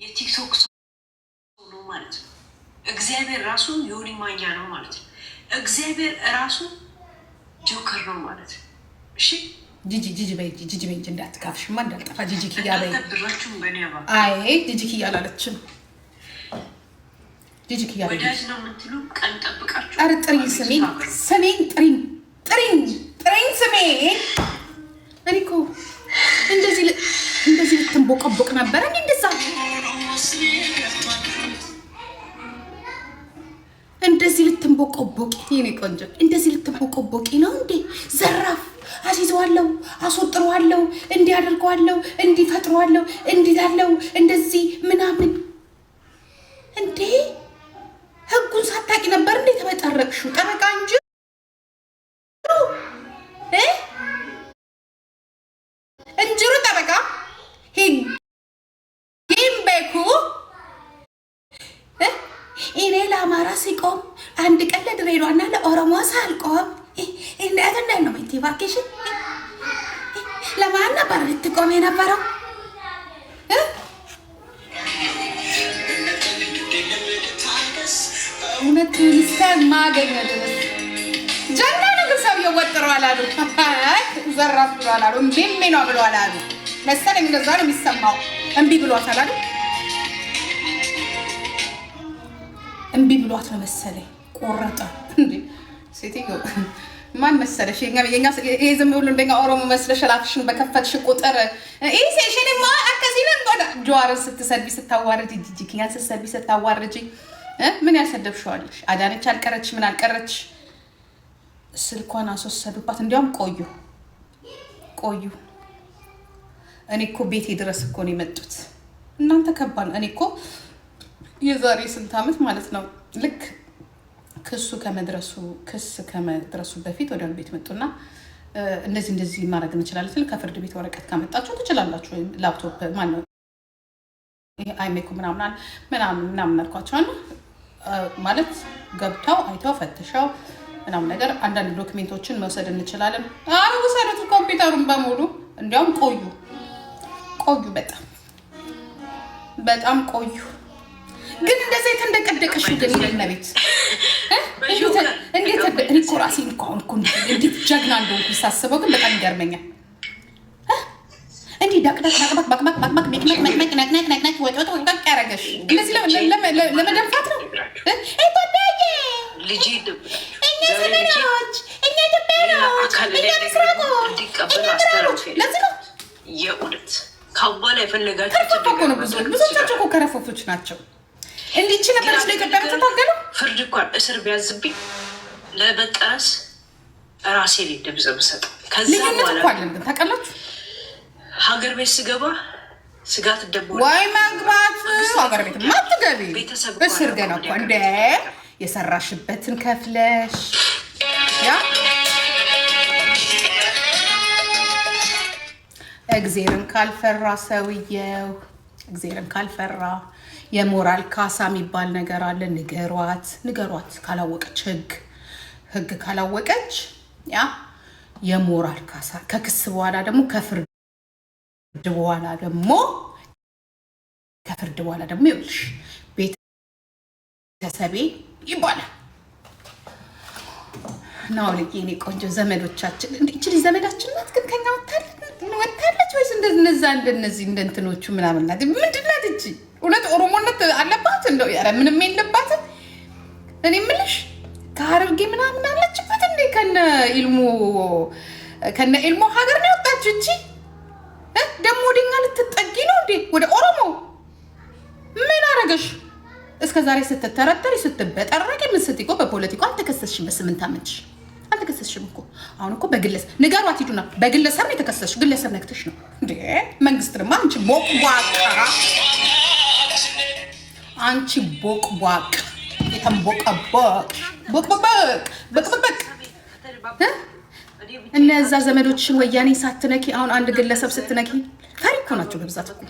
የቲክቶክ ሰው ነው ማለት ነው። እግዚአብሔር ራሱ ዮኒ ማኛ ነው ማለት ነው። እግዚአብሔር ራሱ ጆከር ነው ማለት ነው። እሺ ጂጂ በይ እንዳትካፍሽማ እንዳልጠፋ ጂጂ ኪያ በይ። ተብራችሁም በኒያባ አይ ጂጂ ኪያ አላለችም። ጂጂ ኪያ በይ ወዳጅ ነው የምትሉ ቀን ጠብቃችሁ። ኧረ ጥሪኝ ስሜን ጥሪኝ ስሜን። እኔ እኮ እንደዚህ ልትንቦቀቦቅ ነበር እንዴ? እንደዚህ ልትንቦቀቦቂ የኔ ቆንጆ፣ እንደዚህ ልትንቦቀቦቂ ነው እንዴ? ዘራፍ አስይዘዋለሁ፣ አስወጥረዋለሁ፣ እንዲህ አደርገዋለሁ፣ እንዲህ ፈጥረዋለሁ፣ እንዲህ ላለው እንደዚህ ምናምን እንዴ? ህጉን ሳታቂ ነበር እንዴ ተበጠረቅሽው? ጠበቃ እንጂ እንጅሩ ጠበቃ ሂምቤኩ እኔ ለአማራ ሲቆም አንድ ቀን ለድሬዳዋና ለኦሮሞ ሳልቆም እንዴት ነው ሞቲቫኬሽን? ለማን ነበር ልትቆም የነበረው? እውነቱን እስከማገኝ ድረስ ጀና ነገር ሰውዬው ወጥረዋል አሉ። ዘራፍ ብለዋል አሉ። እምቢ ነው ብለዋል አሉ መሰለኝ። እንደዛ ነው የሚሰማው። እምቢ ብሏታል አሉ። እምቢ ብሏት ነው መሰለኝ። ቆረጠ እንዴ ሴትዮ። ማን መሰለሽ? ይሄ ዝም ብሎ እንደኛ ኦሮሞ መስለሽ ላፍሽን በከፈትሽ ቁጥር ይሄ ሴሽንማ አከሲለን ወደ ጀዋርን ስትሰድቢ ስታዋርጂ፣ ጂጂኪያን ስትሰድቢ ስታዋርጂ ምን ያሰደብሽዋለሽ? አዳነች አልቀረች ምን አልቀረች ስልኳን አስወሰዱባት። እንዲያውም ቆዩ። እኔ እኮ ቤቴ ድረስ እኮ ነው የመጡት። እናንተ ከባድ ነው። እኔ እኮ የዛሬ ስንት ዓመት ማለት ነው ልክ ክስ ከመድረሱ በፊት ወደ ቤት መጡና እንደዚህ ማድረግ እንችላለን ስል ከፍርድ ቤት ወረቀት ካመጣችሁ ትችላላችሁ፣ ወይም ላፕቶፕ ማነው ይሄ አይሜኩ ምናምን አልኳቸዋል። ማለት ገብተው አይተው ፈትሸው ምናምን ነገር አንዳንድ ዶክሜንቶችን መውሰድ እንችላለን። አረ ወሰዱት ኮምፒውተሩን በሙሉ። እንዲያውም ቆዩ በጣም ቆዩ። ግን እንደዚህ ተንደቀደቀሽ ግን ለነቤት እንዴት እኔ እኮ ራሴን እኮ አሁን እኮ እንዴት ጀግና እንደሆንኩ ሳስበው ግን በጣም ይገርመኛል። እንዴ ዳቅዳቅ መቅመቅ ወጥ ያረገሽ እንደዚህ ለመደንፋት ነው። ልጅ እኛ ዘመናዎች፣ እኛ ኢትዮጵያኖች፣ እኛ ምስራቆች፣ ለዚህ ነው የእውነት ካባላ የፈለጋችሁ ብዙዎቻቸው እኮ ከረፈፎች ናቸው። እንዲች ነበረች ለኢትዮጵያ የምትታገለው። ፍርድ እንኳን እስር ቢያዝብኝ ለመቀረስ ራሴ ላይ ድምፅ ብሰጥ ከዛ በኋላ ግን ታውቃላችሁ ሀገር ቤት ስገባ ስጋት ደቦ ወይ መግባት ሀገር ቤት ማትገቢ እስር ገና እኮ እንደ የሰራሽበትን ከፍለሽ ያ እግዚአብሔርን ካልፈራ ሰውየው እግዚአብሔርን ካልፈራ የሞራል ካሳ የሚባል ነገር አለ። ንገሯት ካላወቀች ህግ ካላወቀች ያ የሞራል ካሳ ከክስ በኋላ ደግሞ ከፍርድ በኋላ ደግሞ ይኸውልሽ ቤተሰቤ ይባላል። ናው ለኔ ቆንጆ ዘመዶቻችን እንዴ ዘመዳችን ናት። ግን ከኛ ወጣለች ወይስ እንደነዚህ እንደንትኖቹ ምናምን ናት? ምንድን ናት እቺ? እውነት ኦሮሞነት አለባት እንደው? ኧረ ምንም የለባትም። እኔ የምልሽ ከሀረርጌ ምናምን አለችበት እንዴ? ከነ ኢልሞ ሀገር ነው የወጣችው እቺ። ደግሞ ወደኛ ልትጠጊ ነው እንዴ? ወደ ኦሮሞ ምን አረገሽ? እስከ ዛሬ ስትተረተሪ ስትበጠረቂ ምን ስትይ እኮ በፖለቲካው አልተከሰስሽም። በ8 ዓመትሽ አልተከሰስሽም እኮ። አሁን እኮ በግለሰብ ንገሯት ሂዱና፣ በግለሰብ ነው የተከሰስሽ። ግለሰብ ነክተሽ ነው እንዴ? መንግስት ድማ አንቺ ቦቅቧቅ የተንቦቀቦቅ ቦቅበቅ እነዛ ዘመዶችሽን ወያኔ ሳትነኪ አሁን አንድ ግለሰብ ስትነኪ ታሪክ ሆናቸው በብዛት እኮ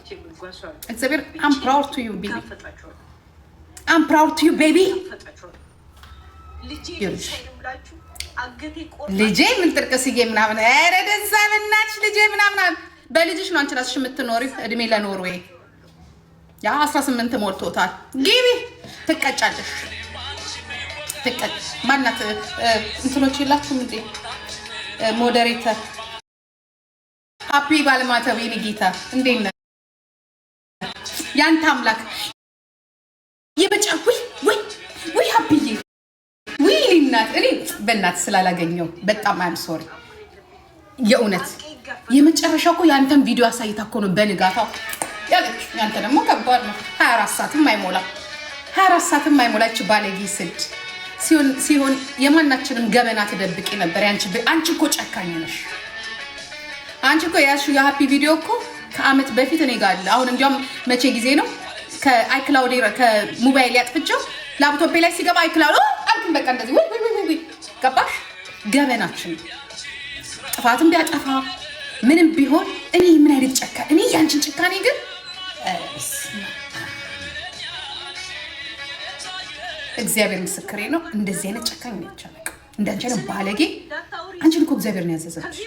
እግዚአብሔር I'm proud to you baby I'm proud to you baby ልጄ ምን ጥርቅስዬ ምናምን ኧረ ደዛ በእናትሽ ልጄ ምናምን በልጅሽ ነው አንቺ እራስሽ የምትኖሪ። እድሜ ለኖርዌይ ያ 18 ሞልቶታል። ግቢ ትቀጫለሽ። ማናት እንትኖች የላችሁም እንዴ? ሞዴሬተር ሃፒ ባለማተብ የኔ ጌታ እንዴት ነህ? ያንተ አምላክ ወይ ሃፒዬ ወይ እናት እኔ በእናት ስላላገኘው በጣም አም ሶሪ የእውነት የመጨረሻው እኮ ያንተን ቪዲዮ አሳይታ እኮ ነው በንጋታው ያለች። ያንተ ደግሞ ከባድ ነው። 24 ሰዓትም አይሞላ 24 ሰዓትም አይሞላች ባለጌ ስድ ሲሆን የማናችንም ገበና ትደብቂ ነበር። አንቺ እኮ ጨካኝ ነሽ። አንቺ እኮ ያልሽው የሃፒ ቪዲዮ እኮ ከአመት በፊት እኔ ጋር አለ። አሁን እንዲያውም መቼ ጊዜ ነው ከአይክላውድ ከሞባይል ያጥፍቸው ላፕቶፕ ላይ ሲገባ አይክላውድ አልኩኝ። በቃ እንደዚህ ወይ ገባሽ? ገበናችን ጥፋትም ቢያጠፋ ምንም ቢሆን እኔ ምን አይነት ጨካኝ እኔ ያንቺን ጭካኔ ግን እግዚአብሔር ምስክሬ ነው። እንደዚህ አይነት ጨካኝ ነው ያቻለቀ እንዳንቺ አይነት ባለጌ አንቺን እኮ እግዚአብሔር ነው ያዘዘች።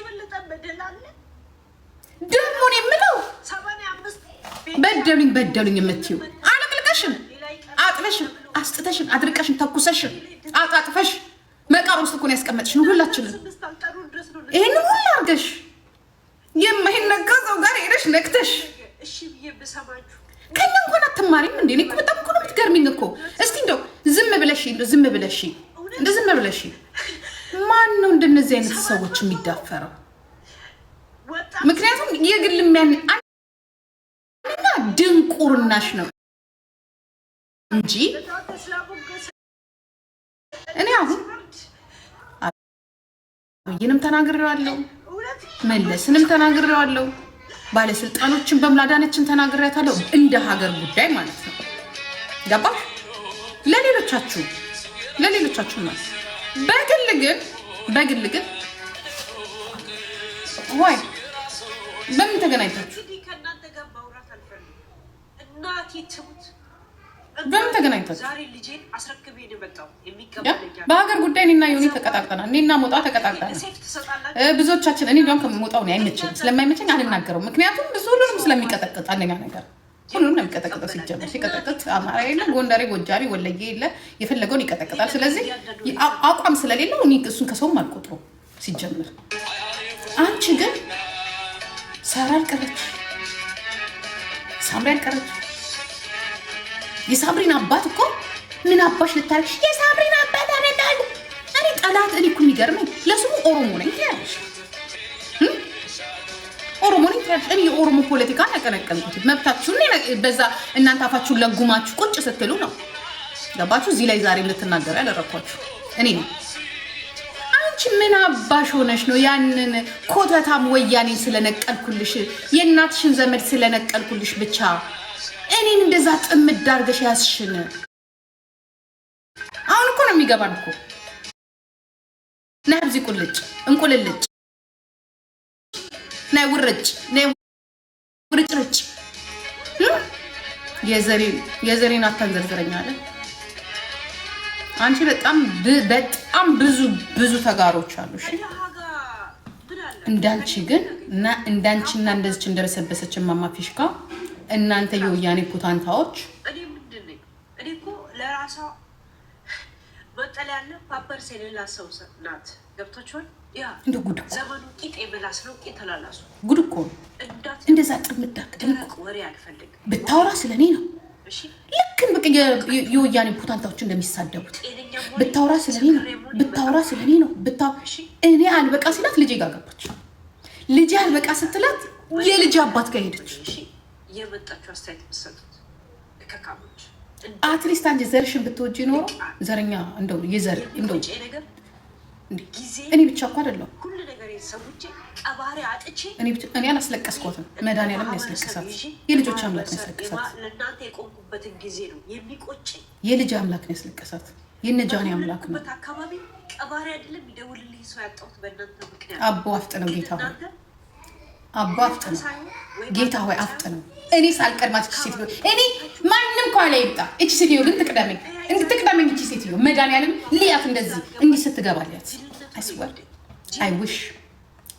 ደግሞ ነው የምለው በደሉኝ የምትይው አለቅልቀሽን አጥበሽን አስጥተሽን አድርቀሽን ተኩሰሽን አጣጥፈሽ መቃብር ውስጥ እኮ ነው ያስቀመጥሽን ሁላችንን። ይሄን ሁሉ አድርገሽ የማይነገረው ጋር ሄደሽ ነክተሽ ከኛ እንኳን አትማሪም እንዴ? እኔ እኮ በጣም እኮ ነው የምትገርሚኝ እኮ። እስቲ እንደው ዝም ብለሽ ማን ነው እንደነዚህ አይነት ሰዎች የሚዳፈረው? ምክንያቱም የግል እና ድንቁርናሽ ነው እንጂ እኔ አሁን አብይንም ተናግሬዋለሁ፣ መለስንም ተናግሬዋለሁ፣ ባለስልጣኖችን በምላዳነችን ተናግሬያታለሁ። እንደ ሀገር ጉዳይ ማለት ነው። ገባሽ? ለሌሎቻችሁ ነው። በግል ግን ወይ በምን ተገናኝታችሁ በሀገር ጉዳይ እኔና ዮኒ ተቀጣቅጠናል። እኔና ሞጣ ተቀጣቅጠናል። ብዙዎቻችን እኔ እንዲያውም ከሞጣው ነው አይመቸኝም፣ ስለማይመቸኝ አልናገረውም። ምክንያቱም ብዙ ሁሉንም ስለሚቀጠቅጥ አንደኛ ነገር ሁሉንም ነው የሚቀጠቅጠው። ሲቀጠቅጥ አማራ የለ ጎንደሬ፣ ጎጃሜ፣ ወለጌ የለ የፈለገውን ይቀጠቅጣል። ስለዚህ አቋም ስለሌለው እኔ እሱን ከሰውም አልቆጥረውም ሲጀምር። አንቺ ግን ሳራ አልቀረች፣ ሳምሪ አልቀረች። የሳምሪን አባት እኮ ምን አባሽ ልታረግ? የሳምሪን አባት አነዳሉ። እኔ ጠላት እኔ እኮ የሚገርመኝ ለስሙ ኦሮሞ ነኝ ትያለሽ፣ ኦሮሞ ነኝ ትያለሽ። እኔ የኦሮሞ ፖለቲካ ያቀነቀንኩት መብታችሁን በዛ እናንተ አፋችሁን ለጉማችሁ ቁጭ ስትሉ ነው። ገባችሁ? እዚህ ላይ ዛሬ ልትናገሩ ያደረኳችሁ እኔ ነው። አንቺ ምን አባሽ ሆነሽ ነው ያንን ኮተታም ወያኔን ስለነቀልኩልሽ የእናትሽን ዘመድ ስለነቀልኩልሽ ብቻ እኔን እንደዛ ጥምድ አድርገሽ ያዝሽን? አሁን እኮ ነው የሚገባን እኮ ናይ ብዚ ቁልጭ እንቁልልጭ ናይ ውርጭ የዘሬን አታንዘርዝረኛለን። አንቺ በጣም ብዙ ተጋሮች አሉሽ። እንዳንቺ ግን እና እንዳንቺና እንደዚች እንደረሰበሰች ማማ ፊሽካ እናንተ የወያኔ ፑታንታዎች እኔ ምንድን ነኝ? እኔ እኮ ለራሷ መጠለያ ያለ ፓፐርስ የሌላት ሰው ናት። ገብቶችሆን ያ እንደ ጉድ ዘመኑ ቂጥ የምላስ ነው። ቂጥ ተላላሱ ጉድ እኮ እንደዛ ጥምዳክ ደረቅ ወሬ አልፈልግም። ብታወራ ስለኔ ነው። ልክ በቃ የወያኔ ፑታንታዎች እንደሚሳደቡት ብታወራ ስለኔ ነው። እኔ አልበቃ ሲላት ልጄ ጋር ገባች። ልጄ አልበቃ ስትላት የልጅ አባት ጋር ሄደች። የመጣችሁ አስተያየት የምትሰጡት ከካሞች አትሊስት አንቺ ዘርሽን ብትወጂ ኖሮ ዘረኛ እንደው የዘር እንደው እኔ ብቻ እኮ አይደለም ሁሉ ነገር የሰውቼ ቀባሪ አጥቼ እኔ አላስለቀስኳትም። መድኃኒዓለም ያስለቀሳት የልጆች አምላክ ነው ያስለቀሳት። ለእናንተ የቆምኩበትን ጊዜ ነው የሚቆጨኝ። የልጅ አምላክ ነው ያስለቀሳት። የነጃኔ አምላክ ነው። አካባቢ ቀባሪ አይደለም ይደውልልኝ ሰው ያጣሁት በእናንተ ምክንያት። አቦ አፍጥነው ጌታ ሆይ፣ አቦ አፍጥነው ጌታ ሆይ አፍጥነው። እኔ ሳልቀድማት እቺ ሴትዮ እኔ ማንም ከኋላ ይምጣ፣ እቺ ሴትዮ ግን ትቅደመኝ እቺ ሴትዮ መድኃኒዓለም ልያት እንደዚህ እንዲህ ስትገባልያት አይስወር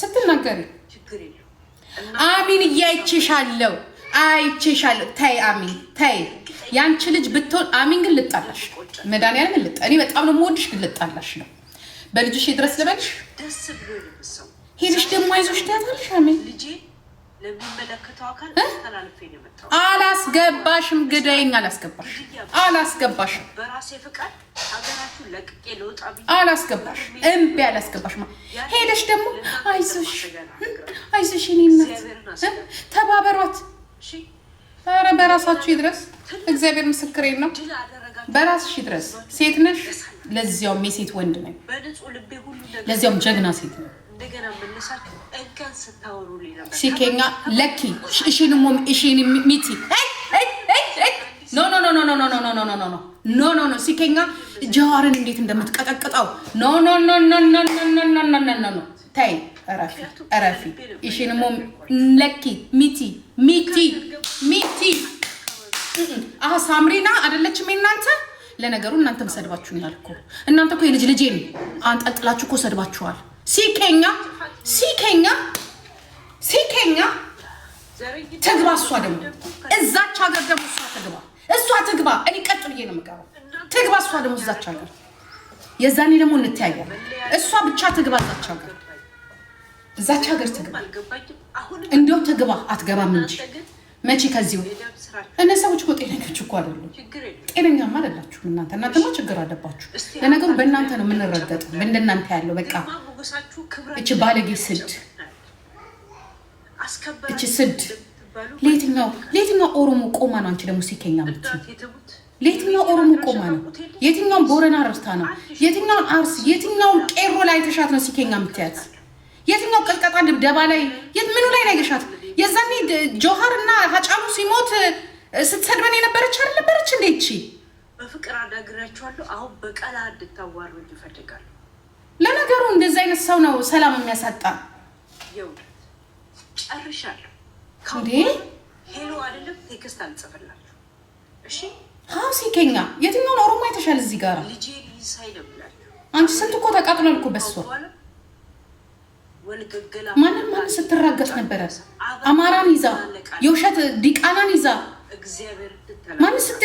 ስትናገሪ ችግር የለም። አሚን እያይቼሻለሁ አይቼሻለሁ። ተይ አሚን ተይ። ያንቺ ልጅ ብትሆን አሚን ግን ልጣላሽ መድኃኒዓለም ልጣ እኔ በጣም ነው የምወድሽ ግን ልጣላሽ ነው። በልጅሽ ድረስ ልበልሽ ደስ ብሎ ነው ሄድሽ ደግሞ አይዞሽ ትያታለሽ። አሚን ልጄ ለሚመለከተው አካል ተላልፌ ነው የመጣው። አላስገባሽም ግዳይኝ አላስገባሽም በራሴ ፍቃድ ሀገራችሁን ለቅቄ ልወጣ ብዬ አላስገባሽም እምቢ አላስገባሽም። ሄደሽ ደግሞ አይዞሽ የእኔ እናት ተባበሯት። ኧረ በራሳችሁ ይድረስ። እግዚአብሔር ምስክሬ ነው። በራስሽ ይድረስ። ሴት ነሽ፣ ለዚያውም የሴት ወንድ ነኝ፣ ለዚያውም ጀግና ሴት ነው። ሲኬኛ ለኪ እሺንሞ እሺን ሚቲ ኖ ኖ ኖ ኖ ኖ ኖ ኖ ኖ ኖ ኖ ኖ ኖ ኖ ሲኬኛ ጀዋርን እንዴት እንደምትቀጠቅጠው ኖ ኖ ኖ ኖ ኖ ኖ ኖ ኖ ኖ ኖ ታይ እረፊ እሺንሞ ለኪ ሚቲ ሚቲ ሚቲ አሃ ሳምሪና አይደለችም እናንተ። ለነገሩ እናንተም ሰድባችሁኛል እኮ እናንተ እኮ የልጅ ልጄን አንጠልጥላችሁ እኮ ሰድባችኋል። ሲኬኛ ትግባ። እሷ ደግሞ እዛች ሀገር ደግሞ እሷ ትግባ። እኔ ቀጥ ብዬ ነው የምገባው። ትግባ እሷ ደግሞ እዛች ሀገር። የዛኔ ደግሞ እንተያያለን። እሷ ብቻ ትግባ እዛች ሀገር ትግባ። እንዲያው ትግባ አትገባም እንጂ መቼ ከዚህ እነዚህ ሰዎች እኮ ጤነኞች እኮ አይደሉም። ጤነኛማ አይደላችሁም እናንተማ ችግር አለባችሁ። ለነገሩ በእናንተ ነው የምንረገጠው። በእንደናንተ ያለው በቃ እቺ ባለጌ ስድ እቺ ስድ ለየትኛው ኦሮሞ ቆማ ነው አንቺ ደግሞ ሲኬኛ የምትይው? ለየትኛው ኦሮሞ ቆማ ነው? የትኛውን ቦረና ረስታ ነው? የትኛውን አርሲ የትኛውን ቄሮ ላይ ተሻት ነው ሲኬኛ የምትያት? የትኛው ቀልቀጣ ድብደባ ላይ ምኑ ላይ ነው ገሻት? የዛኔ ጆሃር እና ሀጫሉ ሲሞት ስትሰድበን የነበረች አልነበረች እንዴ? እቺ በፍቅር አናግራችኋለሁ። አሁን በቀላ እንድታዋሩኝ ይፈልጋሉ። ለነገሩ እንደዚህ አይነት ሰው ነው ሰላም የሚያሳጣ። ጨርሻለሁ እንዴ? ሄሎ አይደለም ቴክስት አልጽፍላችሁ። እሺ አዎ ሲኬኛ የትኛውን ኦሮሞ አይተሻል? እዚህ ጋር ልጄ ይሳይ ነው ብላችሁ አንቺ ስንት እኮ ተቃጥሏል እኮ በሷ ማንም ስትራገጥ ነበረ። አማራን ይዛ የውሸት ዲቃናን ይዛ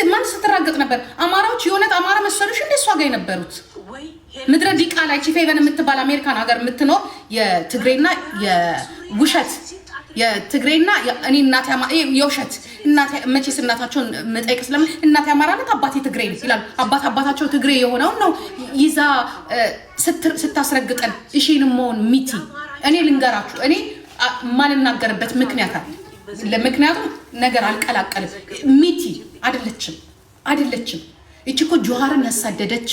ማን ስትራገጥ ነበር? አማራዎች የሆነት አማራ መሰሉሽ እንደ እሷ ጋር የነበሩት ምድረ ዲቃላ ቺፌቨን የምትባል አሜሪካን ሀገር የምትኖር የትግሬና የውሸት የትግሬና እኔ እናቴ የውሸት እናቴ መቼስ እናታቸውን መጠየቅ ስለምን እናቴ አማራ ናት አባቴ ትግሬ ነው ይላሉ። አባታቸው ትግሬ የሆነው ነው ይዛ ስታስረግጠን እሺንሞን ሚቲ እኔ ልንገራችሁ እኔ ማልናገርበት ምክንያት አለ። ለምክንያቱም ነገር አልቀላቀልም። ሚቲ አይደለችም እቺ እኮ ጆሃርን ያሳደደች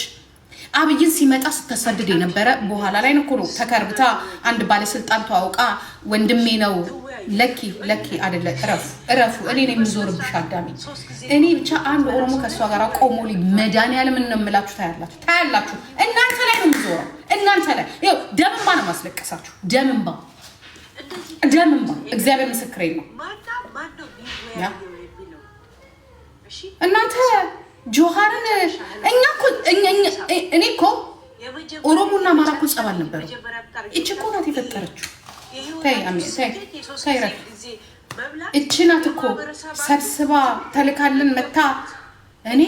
አብይን ሲመጣ ስታሳድድ የነበረ በኋላ ላይ ነው ተከርብታ አንድ ባለስልጣን ተዋውቃ ወንድሜ ነው ለኪ አይደለ እረፉ እኔ ነኝ የምዞርብሽ አዳሚ። እኔ ብቻ አንድ ኦሮሞ ከሷ ጋር ቆሞ መድኃኒዓለም እንምላችሁ ታያላችሁ። እናንተ ላይ ነው የምዞረው እናንተ ላይ ይኸው ደምንባ ነው ማስለቀሳችሁ። ደምንባ እግዚአብሔር ምስክሬ ነው። እናንተ ጆሃርን እኔ እኮ ኦሮሞና አማራ እኮ ጸብ አልነበረው። እቺ እኮ ናት የፈጠረችው። ተይ እቺ ናት እኮ ሰብስባ ተልካልን መታ እኔ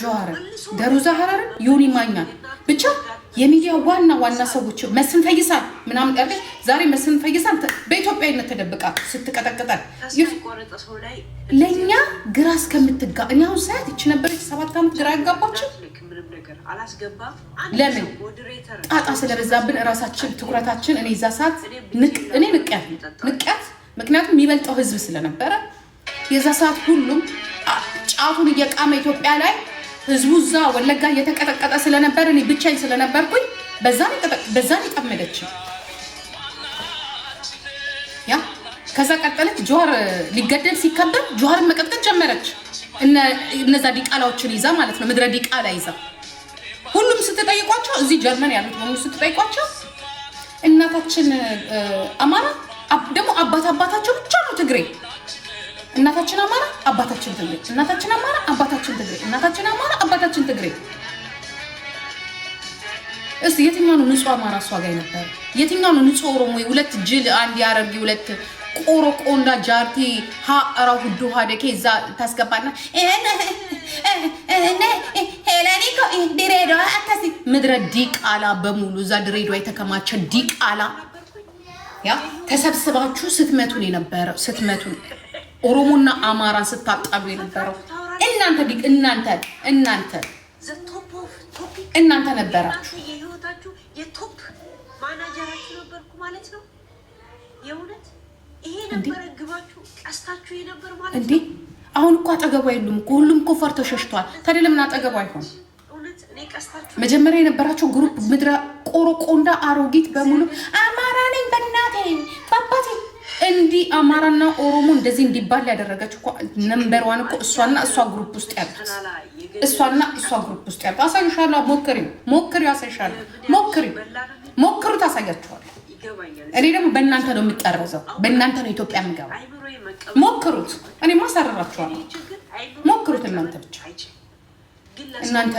ጆሃርን ደሩዛ ሀረርን ዮኒ ማኛን ብቻ የሚዲያ ዋና ሰዎች መስፍን ፈይሳን ምናምን ቀርበሽ ዛሬ መስፍን ፈይሳን በኢትዮጵያዊነት ተደብቃ ስትቀጠቅጠን ለእኛ ግራ እስከምትጋ እኔ አሁን ሰዓት ይቺ ነበረች 7 ዓመት ግራ ያጋባችን። ለምን ጣጣ ስለበዛብን እራሳችን ትኩረታችን እኔ እዛ ሰዓት እኔ ንቅያት ምክንያቱም የሚበልጠው ህዝብ ስለነበረ የዛ ሰዓት ሁሉም ጫቱን እየቃመ ኢትዮጵያ ላይ ህዝቡ እዛ ወለጋ እየተቀጠቀጠ ስለነበር እኔ ብቻዬን ስለነበርኩኝ በዛን የጠመደች ያ ከዛ ቀጠለች። ጀዋር ሊገደል ሲከበር ጀዋርን መቀጥቀጥ ጀመረች። እነዛ ዲቃላዎችን ይዛ ማለት ነው። ምድረ ዲቃላ ይዛ ሁሉም ስትጠይቋቸው እዚህ ጀርመን ያሉት በሙሉ ስትጠይቋቸው እናታችን አማራ ደግሞ አባታቸው ብቻ ነው ትግሬ። እናታችን አማራ አባታችን ትግሬ፣ እናታችን አማራ አባታችን ትግሬ፣ እናታችን አማራ አባታችን ትግሬ። እስቲ የትኛው ነው ንጹህ አማራ እሷ ጋር ነበር? የትኛው ነው ንጹህ ኦሮሞ? ሁለት ጅል አንድ ያረርጊ ሁለት ቆሮቆንዳ ጃርቲ ሀራ ሁዱ ሀደኬ እዛ ታስገባና ሄለኒኮ ድሬዳዋ አታሲ ምድረ ዲቃላ በሙሉ እዛ ድሬዳዋ የተከማቸ ዲቃላ ያ ተሰብስባችሁ ስትመቱን የነበረው ስትመቱን ኦሮሞና አማራን ስታጣሉ የነበረው እናንተ ነበራችሁ። የቶፕ ማናጀራችሁ ነበርኩ ማለት ነው። የእውነት ይሄ ነበር ግባችሁ፣ ቀስታችሁ የነበር ማለት እንዴ? አሁን እኮ አጠገቡ የሉም እኮ ሁሉም እኮ ፈርተው ሸሽቷል። ታዲያ ለምን አጠገቡ አይሆን? መጀመሪያ የነበራቸው ግሩፕ ምድረ ቆሮቆንዳ አሮጊት በሙሉ አማራ ነኝ በእናቴ በአባቴ እንዲህ አማራና ኦሮሞ እንደዚህ እንዲባል ያደረገችው እኮ ነምበር ዋን እኮ እሷና እሷ ግሩፕ ውስጥ ያሉት እሷና እሷ ግሩፕ ውስጥ ያሉት። አሳይሻለሁ። ሞክሪው፣ አሳይሻለሁ። ሞክሩት፣ አሳያችኋለሁ። እኔ ደግሞ በእናንተ ነው የምጠረዘው፣ በእናንተ ነው ኢትዮጵያ የምገባ። ሞክሩት፣ እኔማ አሳርራችኋለሁ። ሞክሩት እናንተ ብቻ። እናንተ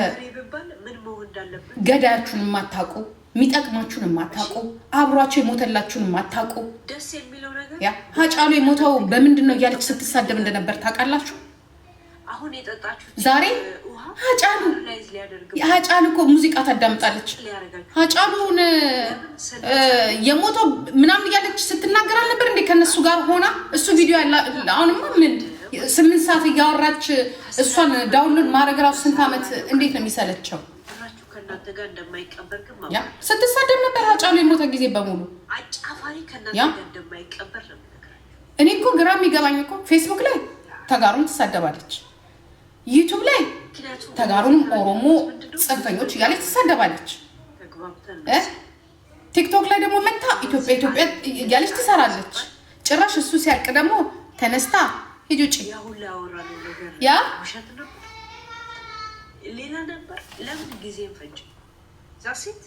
ገዳያችሁን የማታውቁ የሚጠቅማችሁን የማታውቁ አብሯቸው የሞተላችሁን የማታውቁ ያ ሀጫሉ የሞተው በምንድን ነው እያለች ስትሳደብ እንደነበር ታውቃላችሁ። ዛሬ ሀጫሉ እኮ ሙዚቃ ታዳምጣለች። ሀጫሉን የሞተው ምናምን እያለች ስትናገር አልነበር እንዴ? ከነሱ ጋር ሆና እሱ ቪዲዮ ያለ አሁንማ ምን 8 ሰዓት እያወራች እሷን ዳውንሎድ ማድረግ ራሱ ስንት ዓመት እንዴት ነው የሚሰለቸው? ያ ስትሳደብ ነበር ሀጫሉ የሞተ ጊዜ በሙሉ። እኔ እኮ ግራ የሚገባኝ እኮ ፌስቡክ ላይ ተጋሩን ትሳደባለች፣ ዩቱብ ላይ ተጋሩንም ኦሮሞ ጽንፈኞች እያለች ትሳደባለች፣ ቲክቶክ ላይ ደግሞ መታ ኢትዮጵያ እያለች ትሰራለች። ጭራሽ እሱ ሲያልቅ ደግሞ ተነስታ ሂጂ ውጪ ያ ሌላ ነበር። ለምን ጊዜ ፈጅ ዛሲት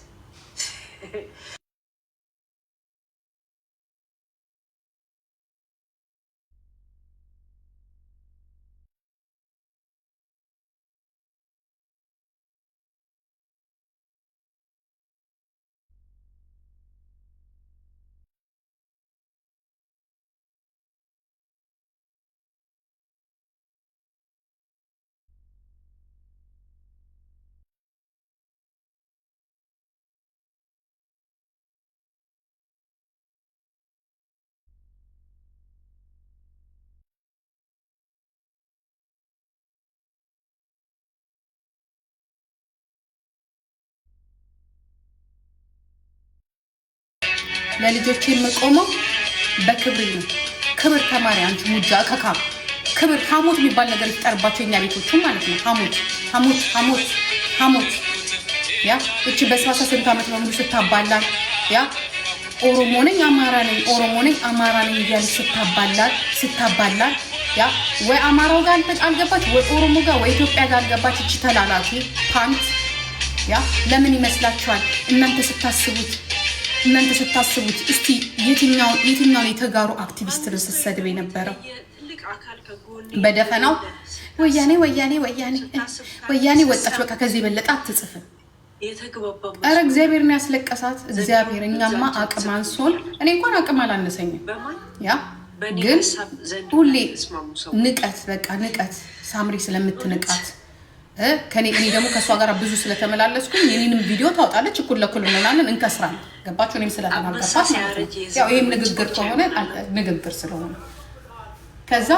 ለልጆቼ የምቆመው በክብር ነው። ክብር ተማሪ አንቺ ሙጃ ከካ ክብር ሐሞት የሚባል ነገር ይፈጠርባቸው የኛ ቤቶቹ ማለት ነው። ሐሞት ያ እቺ በስራሳ ስንት ዓመት በሙሉ ስታባላል ያ ኦሮሞ ነኝ አማራ ነኝ ኦሮሞ ነኝ አማራ ነኝ እያለች ስታባላል ያ ወይ አማራው ጋር አልገባች ወይ ኦሮሞ ጋር ወይ ኢትዮጵያ ጋር አልገባች። እቺ ተላላፊ ፓንት ያ ለምን ይመስላችኋል እናንተ ስታስቡት እስቲ የትኛውን የተጋሩ አክቲቪስት ነው ስትሰድብ የነበረው? በደፈናው ወያኔ ወጣች። በቃ ከዚህ የበለጠ አትጽፍም። ኧረ እግዚአብሔር ነው ያስለቀሳት። እግዚአብሔር እኛማ አቅም አንሶን፣ እኔ እንኳን አቅም አላነሰኝም። ያ ግን ሁሌ ንቀት፣ በቃ ንቀት ሳምሪ ስለምትንቃት እኔ ደግሞ ከእሷ ጋር ብዙ ስለተመላለስኩኝ የኔንም ቪዲዮ ታወጣለች። እኩል ለኩል እንሆናለን፣ እንከስራለን። ገባችሁ? እኔም ስለተናገርኳት ያው ይሄም ንግግር ከሆነ ንግግር ስለሆነ ከዛ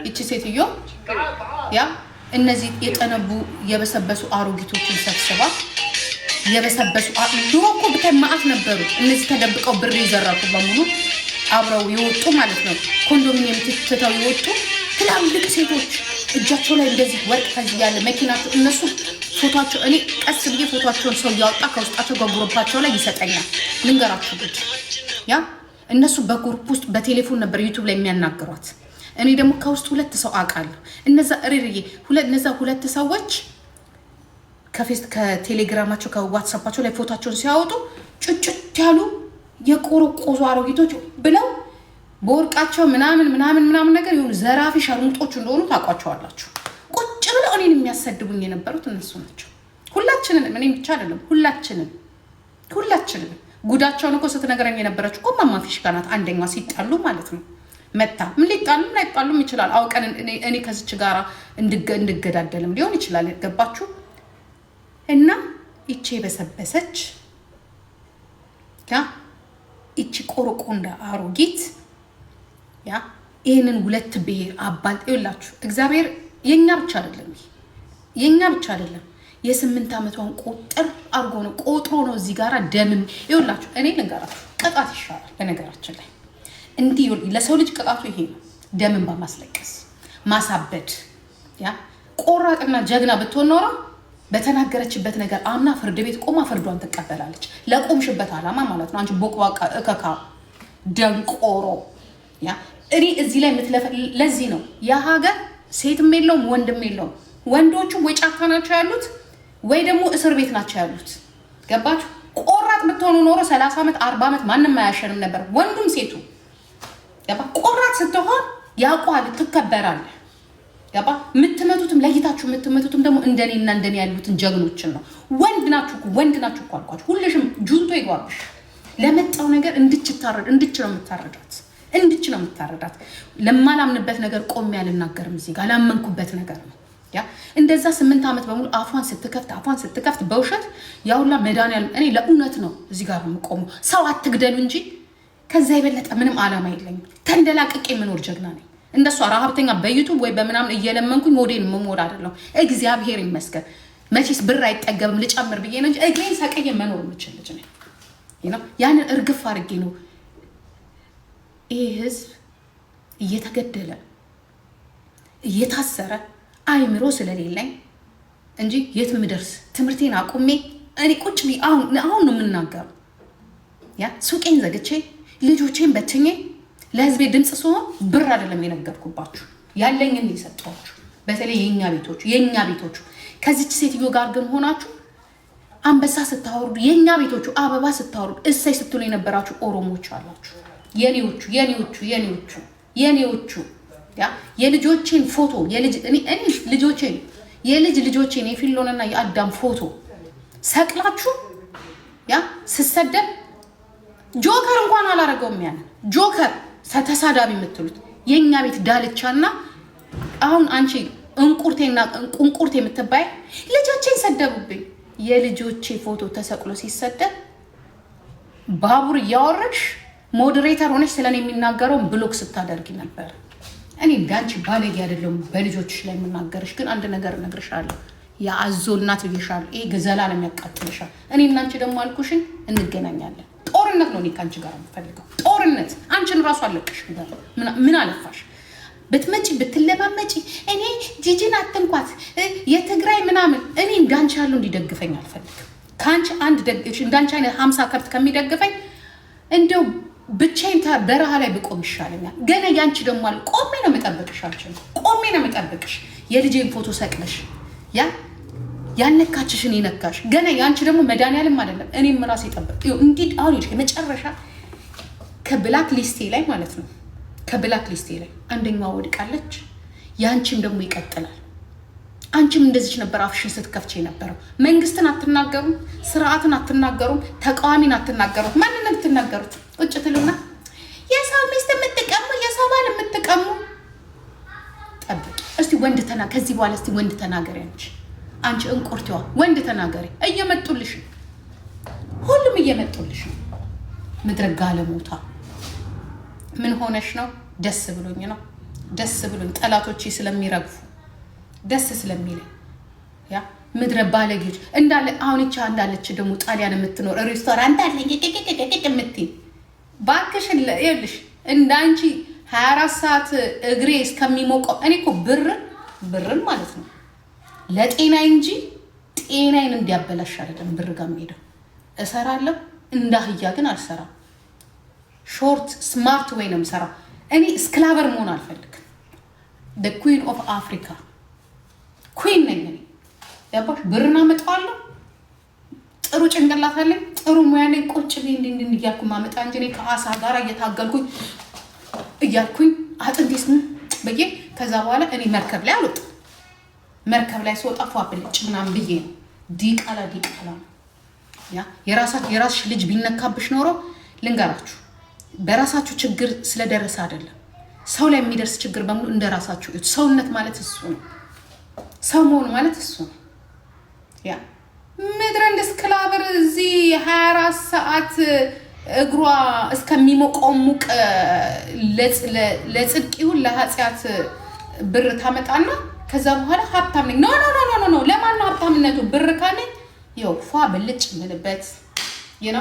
ይቺ ሴትዮ ያ እነዚህ የጠነቡ የበሰበሱ አሮጊቶችን ሰብስባ ድሮ እኮ ብታይ መዓት ነበሩ። እነዚህ ተደብቀው ብር የዘረፉ በሙሉ አብረው የወጡ ማለት ነው። ኮንዶሚኒየም ትተው የወጡ ትላልቅ ሴቶች እጃቸው ላይ እንደዚህ ወርቅ ከዚህ ያለ መኪናቸው እነሱ ፎቶቸው እኔ ቀስ ብዬ ፎቶቸውን ሰው እያወጣ ከውስጣቸው በግሩፓቸው ላይ ይሰጠኛል። ልንገራችሁ ጉድ ያ እነሱ በግሩፕ ውስጥ በቴሌፎን ነበር ዩቱብ ላይ የሚያናግሯት። እኔ ደግሞ ከውስጥ 2 ሰው አውቃለሁ። እነዛ ሪሪዬ እነዛ 2 ሰዎች ከቴሌግራማቸው ከዋትሳፓቸው ላይ ፎቶቸውን ሲያወጡ ጭጭት ያሉ የቆረቆዙ አሮጊቶች ብለው በወርቃቸው ምናምን ነገር ይሁን ዘራፊ ሸርሙጦች እንደሆኑ ታውቋቸዋላችሁ። ቁጭ ብለው እኔን የሚያሰድቡኝ የነበሩት እነሱ ናቸው። ሁላችንን እኔ ብቻ አይደለም ሁላችንን ጉዳቸውን እኮ ስትነግረኝ የነበረችው እኮ እማማ ፊሽካ ናት። አንደኛዋ ሲጣሉ ማለት ነው መታ ምን ሊጣሉም ይችላል። አውቀን እኔ ከዚች ጋራ እንድገዳደልም ሊሆን ይችላል። ገባችሁ? እና ይቺ የበሰበሰች ያ ይቺ ቆርቆንዳ አሮጊት ያ ይሄንን 2 ብሔር አባል ይላችሁ። እግዚአብሔር የኛ ብቻ አይደለም የ8 ዓመቷን ቁጥር አርጎ ነው ቆጥሮ ነው እዚህ ጋራ ደምም ይውላችሁ። እኔ ልንገራችሁ ቅጣት ይሻላል። በነገራችን ላይ እንዲህ ለሰው ልጅ ቅጣቱ ይሄ ነው። ደምን በማስለቀስ ማሳበድ ያ ቆራጥና ጀግና ብትሆን ኖሮ በተናገረችበት ነገር አምና ፍርድ ቤት ቆማ ፍርዷን ትቀበላለች። ለቆምሽበት ዓላማ ማለት ነው። አንቺ ቦቅባቃ እከካ ደንቆሮ ያ እኔ እዚህ ላይ ለዚህ ነው የሀገር ሴትም የለውም ወንድም የለውም። ወንዶቹ ወይ ጫካ ናቸው ያሉት ወይ ደግሞ እስር ቤት ናቸው ያሉት። ገባችሁ? ቆራጥ ብትሆኑ ኖሮ 30 ዓመት 40 ዓመት ማንም አያሸንም ነበር። ወንዱም ሴቱ ገባ? ቆራጥ ስትሆን ያቋል ትከበራለህ። ገባ? የምትመቱትም ለይታችሁ የምትመቱትም ደግሞ እንደኔና እንደኔ ያሉትን ጀግኖችን ነው። ወንድ ናችሁ እኮ አልኳችሁ። ሁልሽም ጁንቶ ይጓብሽ ለመጣው ነገር እንድች ነው የምታረዳት። ለማላምንበት ነገር ቆሜ አልናገርም። እዚህ ጋር ላመንኩበት ነገር ነው። ያ እንደዛ 8 ዓመት በሙሉ አፏን ስትከፍት በውሸት ያውላ መድኃኒዓለም እኔ ለእውነት ነው እዚህ ጋር የምቆመው። ሰው አትግደሉ እንጂ ከዛ የበለጠ ምንም ዓላማ የለኝም። ተንደላቅቄ የምኖር ጀግና ነኝ። እንደሷ ረሀብተኛ በዩቱብ ወይ በምናምን እየለመንኩኝ ሞዴል መሞድ አይደለም። እግዚአብሔር ይመስገን መቼስ ብር አይጠገብም ልጨምር ብዬ ነው እንጂ እግሬን ሰቀየ መኖር የምችል ልጅ ነኝ። ያንን እርግፍ አድርጌ ነው ይሄ ህዝብ እየተገደለ እየታሰረ አይምሮ ስለሌለኝ እንጂ የት ምደርስ ትምህርቴን አቁሜ እኔ ቁጭ ብዬ አሁን ነው የምናገረው። ያ ሱቄን ዘግቼ ልጆቼን በትኜ ለህዝቤ ድምፅ ሲሆን ብር አይደለም የነገርኩባችሁ ያለኝን የሰጠኋችሁ። በተለይ የኛ ቤቶቹ ከዚች ሴትዮ ጋር ግን ሆናችሁ አንበሳ ስታወርዱ የኛ ቤቶቹ አበባ ስታወርዱ እሰይ ስትሉ የነበራችሁ ኦሮሞዎች አላችሁ። የኔዎቹ ያ የልጆቼን ፎቶ ልጆቼን የፊሎንና የአዳም ፎቶ ሰቅላችሁ ያ ስሰደብ ጆከር እንኳን አላረገውም። ያን ጆከር ተሳዳቢ የምትሉት የኛ ቤት ዳልቻና አሁን አንቺ እንቁርቴ የምትባይ ልጆቼን ሰደቡብኝ። የልጆቼ ፎቶ ተሰቅሎ ሲሰደብ ባቡር እያወረድሽ ሞዴሬተር ሆነሽ ስለኔ የሚናገረውን ብሎክ ስታደርጊ ነበር። እኔ እንዳንቺ ባለጌ አይደለሁም በልጆችሽ ላይ የምናገርሽ። ግን አንድ ነገር እነግርሻለሁ። የአዞ እናት ብዬሻለሁ። ይሄ ገዘላ ነው የሚያቃጥልሻል። እኔ እና አንቺ ደግሞ አልኩሽን እንገናኛለን። ጦርነት ነው እኔ ከአንቺ ጋር የምፈልገው ጦርነት። አንቺን ራሱ አለቅሽ ምን አለፋሽ ብትመጪ ብትለማመጪ እኔ ጂጂን አትንኳት የትግራይ ምናምን። እኔ እንዳንቺ ያለው እንዲደግፈኝ አልፈልግም። ከአንቺ አንድ ደግሽ እንዳንቺ አይነት 50 ከብት ከሚደግፈኝ እንደው ብቻዬን በረሃ ላይ ብቆም ይሻለኛል። ገና ያንቺ ደግሞ አለ ቆሜ ነው የምጠብቅሽ። ቆሜ ነው የምጠብቅሽ። የልጄን ፎቶ ሰቅለሽ ያነካችሽን ይነካሽ። ገና ያንቺ ደግሞ መድኃኒዓለም አይደለም እኔም ራሴ ጠብቅ እንዴት አሁን የመጨረሻ ከብላክ ሊስቴ ላይ ማለት ነው ከብላክ ሊስቴ ላይ አንደኛዋ ወድቃለች። ያንቺም ደግሞ ይቀጥላል። አንቺም እንደዚች ነበር አፍሽን ስትከፍቼ ነበረው። መንግስትን አትናገሩም፣ ስርዓትን አትናገሩም፣ ተቃዋሚን አትናገሩት። ማንን ነው የምትናገሩት? ቁጭ ትሉና የሰው ሚስት የምትቀሙ የሰው ባል የምትቀሙ ጠብቂ እስቲ ወንድ ከዚህ በኋላ እስቲ ወንድ ተናገሪ። አንቺ እንቁርቲዋ ወንድ ተናገሪ። እየመጡልሽ ሁሉም እየመጡልሽ ምድረ ጋለሞታ ምን ሆነሽ ነው? ደስ ብሎኝ ነው። ደስ ብሎኝ ጠላቶቼ ስለሚረግፉ ደስ ስለሚለኝ ያ ምድረ ባለጌዎች እንዳለ አሁን ይቻ እንዳለች ደግሞ ጣሊያን የምትኖር ሬስቶራንት አለኝ የምትይ ባክሽን ይኸውልሽ እንዳንቺ 24 ሰዓት እግሬ እስከሚሞቀው እኔ እኮ ብር ብርን ማለት ነው ለጤና እንጂ ጤናዬን እንዲያበላሽ አይደለም ብር ጋር የምሄደው። እሰራለሁ እንደ አህያ ግን አልሰራም። ሾርት ስማርት ወይ ነው የምሰራው። እኔ ስክላቨር መሆን አልፈልግም። the queen of Africa ኩዊን ነኝ እኔ። ያባሽ ብርና አመጣዋለሁ። ጥሩ ጭንቅላት አለኝ፣ ጥሩ ሙያ ላይ ቁጭ እንዲህ እያልኩ ማመጣ እንጂ እኔ ከአሳ ጋር እያልኩኝ አጥንቴስ በየ ከዛ በኋላ እኔ መርከብ ላይ አልወጣም። መርከብ ላይ ስወጣ ፏ ብልጭ ምናምን ብዬ ነው። ዲቃላ ነው። ያ የራስሽ ልጅ ቢነካብሽ ኖሮ ልንገራችሁ፣ በራሳችሁ ችግር ስለደረሰ አይደለም ሰው ላይ የሚደርስ ችግር በሙሉ እንደራሳችሁ እዩት። ሰውነት ማለት እሱ ነው። ሰው መሆን ማለት እሱ ነው። ያ ምድረ እንደ ስክላቨር እዚህ 24 ሰዓት እግሯ እስከሚሞቀው ሙቅ ለጽድቅ ይሁን ለኃጢአት ብር ታመጣና ከዛ በኋላ ሀብታም ነኝ። ኖ ለማን ነው ሀብታምነቱ? ብር ካለኝ ያው ፏ ብልጭ ምልበት ይና